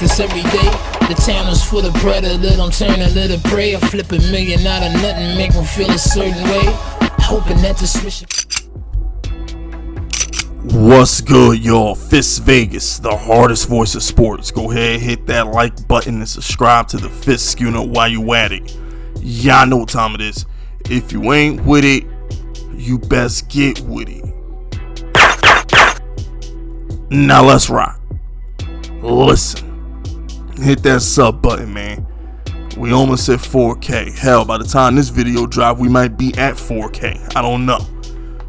practice every day. The town is full of predator, don't turn a little prey. I flip $1 million out of nothing, make them feel a certain way. Hoping that the switch. What's good, y'all? FISK Vegas, the hardest voice of sports. Go ahead, hit that like button and subscribe to the FISK unit while you at it. Y'all know what time it is. If you ain't with it, you best get with it. Now let's rock. Listen, hit that sub button, man. We almost hit 4K. Hell, by the time this video drop, we might be at 4K. I don't know.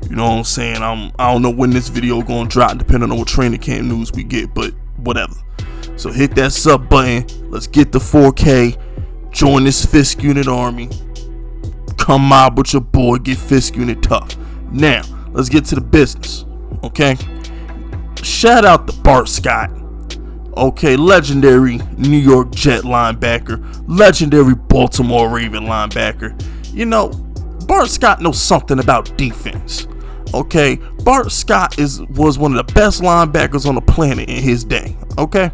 You know what I'm saying? I don't know when this video gonna drop, depending on what training camp news we get, but whatever. So hit that sub button. Let's get the 4K. Join this FISK unit army. Come mob with your boy. Get FISK unit tough. Now, let's get to the business. Okay? Shout out to Bart Scott. Okay, legendary New York Jet linebacker. Legendary Baltimore Raven linebacker. You know, Bart Scott knows something about defense. Okay, Bart Scott was one of the best linebackers on the planet in his day. Okay,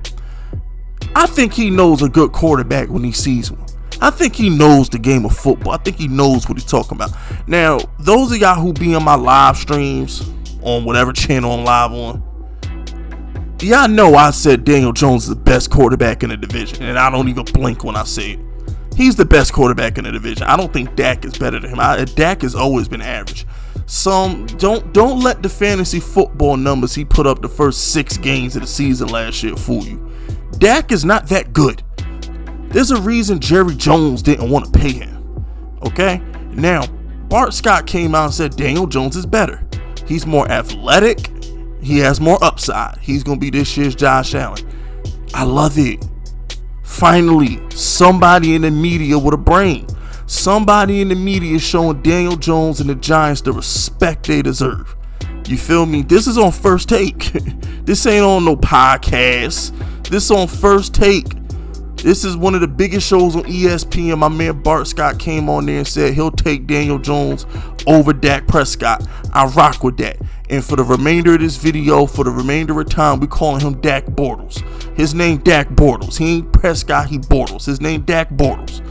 I think he knows a good quarterback when he sees one. I think he knows the game of football. I think he knows what he's talking about. Now, those of y'all who be on my live streams on whatever channel I'm live on, y'all know I said Daniel Jones is the best quarterback in the division, and I don't even blink when I say it. He's the best quarterback in the division. I don't think Dak is better than him. Dak has always been average. Don't let the fantasy football numbers he put up the first 6 games of the season last year fool you. Dak is not that good. There's a reason Jerry Jones didn't want to pay him. Okay? Now, Bart Scott came out and said Daniel Jones is better. He's more athletic. He has more upside. He's going to be this year's Josh Allen. I love it. Finally, somebody in the media with a brain. Somebody in the media showing Daniel Jones and the Giants the respect they deserve. You feel me? This is on First Take. This ain't on no podcast. This on First Take. This is one of the biggest shows on ESPN. My man Bart Scott came on there and said he'll take Daniel Jones over Dak Prescott. I rock with that. And for the remainder of this video, for the remainder of time, we calling him Dak Bortles. His name Dak Bortles. He ain't Prescott, he Bortles. His name Dak Bortles.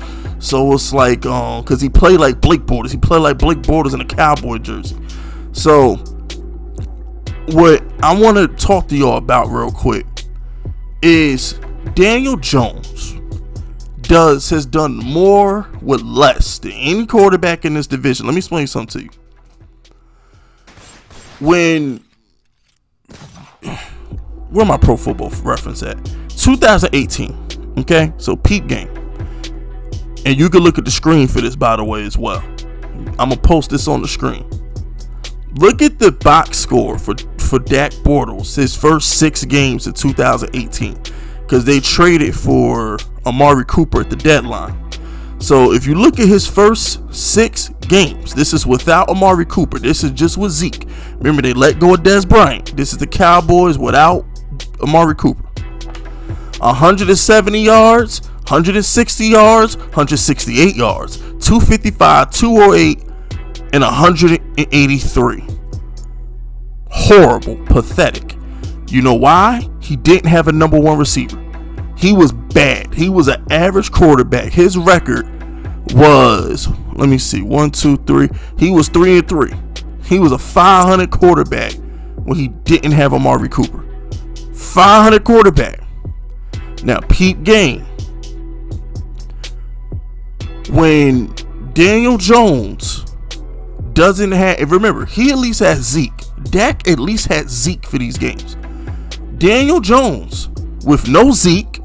So it's like, cause he played like Blake Bortles. He played like Blake Bortles in a Cowboy jersey. So what I want to talk to y'all about real quick is Daniel Jones has done more with less than any quarterback in this division. Let me explain something to you. Where my Pro Football Reference at? 2018. Okay, so peak game. And you can look at the screen for this, by the way, as well. I'm gonna post this on the screen. Look at the box score for Dak Bortles, his first 6 games in 2018, because they traded for Amari Cooper at the deadline. So if you look at his first 6 games, this is without Amari Cooper. This is just with Zeke. Remember, they let go of Dez Bryant. This is the Cowboys without Amari Cooper. 170 yards, 160 yards, 168 yards, 255, 208, and 183. Horrible, pathetic. You know why? He didn't have a number 1 receiver. He was bad. He was an average quarterback. His record was, let me see, 1, 2, 3. He was 3-3. He was a 500 quarterback when he didn't have Amari Cooper. 500 quarterback. Now, peep game. When Daniel Jones doesn't have, remember, he at least has Zeke. Dak at least had Zeke for these games. Daniel Jones with no Zeke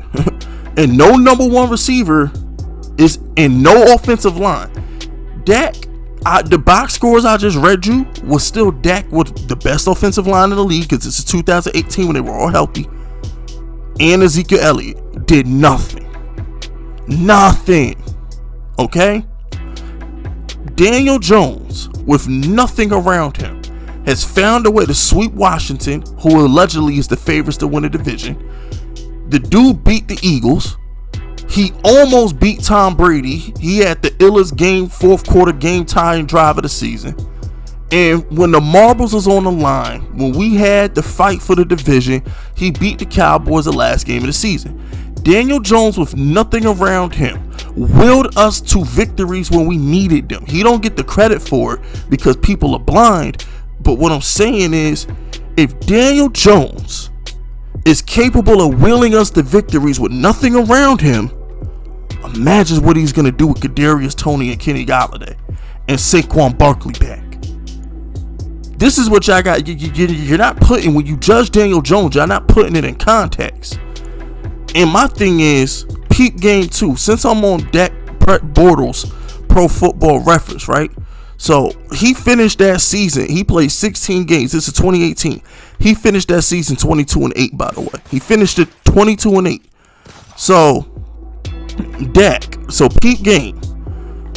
and no number 1 receiver is in no offensive line. Dak, the box scores I just read you was still Dak with the best offensive line in the league, because this is 2018 when they were all healthy. And Ezekiel Elliott did nothing. Nothing. Okay? Daniel Jones, with nothing around him, has found a way to sweep Washington, who allegedly is the favorites to win the division. The dude beat the Eagles. He almost beat Tom Brady. He had the illest game, 4th quarter game tying drive of the season. And when the marbles was on the line, when we had the fight for the division, he beat the Cowboys the last game of the season. Daniel Jones, with nothing around him, willed us to victories when we needed them. He don't get the credit for it because people are blind. But what I'm saying is, if Daniel Jones is capable of willing us to victories with nothing around him, imagine what he's going to do with Kadarius Toney and Kenny Golladay and Saquon Barkley back. This is what y'all got. You're not putting, when you judge Daniel Jones, y'all not putting it in context. And my thing is, peep game 2. Since I'm on Dak Bortles Pro Football Reference, right? So he finished that season. He played 16 games. This is 2018. He finished that season 22-8, by the way. He finished it 22-8. So Dak. So peep game.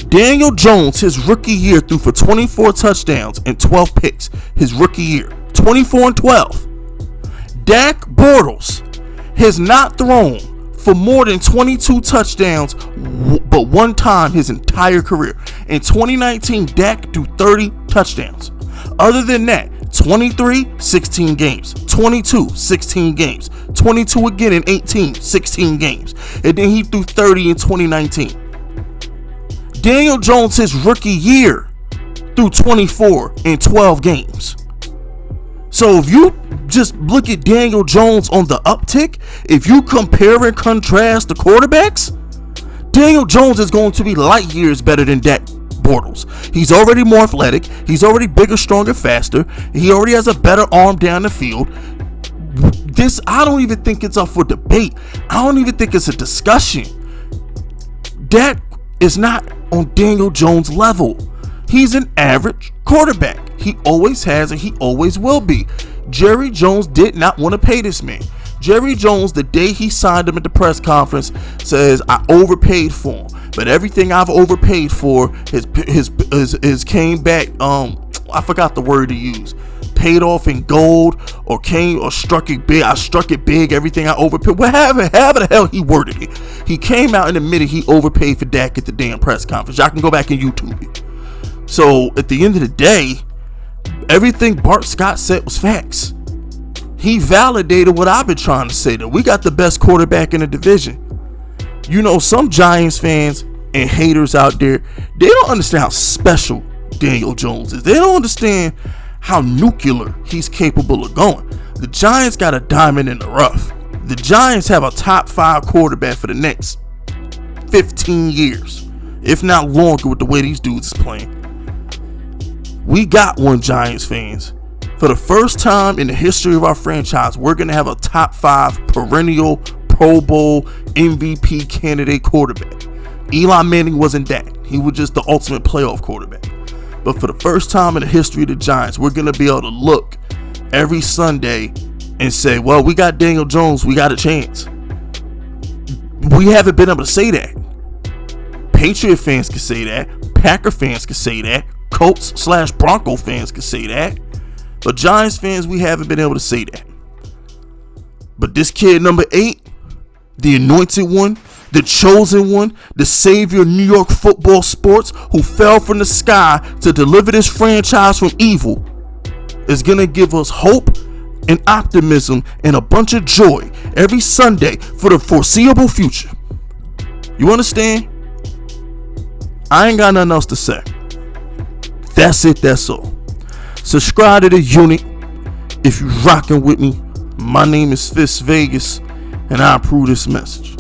Daniel Jones, his rookie year, threw for 24 touchdowns and 12 picks. His rookie year, 24-12. Dak Bortles has not thrown for more than 22 touchdowns but one time his entire career. In 2019, Dak threw 30 touchdowns. Other than that, 23, 16 games, 22, 16 games, 22 again in 18, 16 games, and then he threw 30 in 2019. Daniel Jones, his rookie year, threw 24 in 12 games. So if you just look at Daniel Jones on the uptick, if you compare and contrast the quarterbacks, Daniel Jones is going to be light years better than Dak Bortles. He's already more athletic. He's already bigger, stronger, faster. He already has a better arm down the field. This, I don't even think it's up for debate. I don't even think it's a discussion. Dak is not on Daniel Jones' level. He's an average quarterback. He always has and he always will be. Jerry Jones did not want to pay this man. Jerry Jones, the day he signed him at the press conference, says, I overpaid for him, but everything I've overpaid for his came back, I forgot the word to use, paid off in gold, or struck it big. I struck it big, everything I overpaid, however the hell he worded it. He came out and admitted he overpaid for Dak at the damn press conference. Y'all can go back and YouTube it. So at the end of the day, everything Bart Scott said was facts. He validated what I've been trying to say, that we got the best quarterback in the division. You know, some Giants fans and haters out there, they don't understand how special Daniel Jones is. They don't understand how nuclear he's capable of going. The Giants got a diamond in the rough. The Giants have a top 5 quarterback for the next 15 years, if not longer, with the way these dudes is playing. We got one, Giants fans. For the first time in the history of our franchise, we're going to have a top 5 perennial Pro Bowl MVP candidate quarterback. Eli Manning wasn't that. He was just the ultimate playoff quarterback. But for the first time in the history of the Giants, we're going to be able to look every Sunday and say, well, we got Daniel Jones, we got a chance. We haven't been able to say that. Patriot fans can say that. Packer fans can say that. Colts/Bronco fans can say that. But Giants fans, we haven't been able to say that. But this kid, number 8, the anointed one, the chosen one, the savior of New York football sports, who fell from the sky to deliver this franchise from evil, is going to give us hope and optimism and a bunch of joy every Sunday for the foreseeable future. You understand? I ain't got nothing else to say. That's it, that's all. Subscribe to the unit if you rocking with me. My name is FISK Vegas, and I approve this message.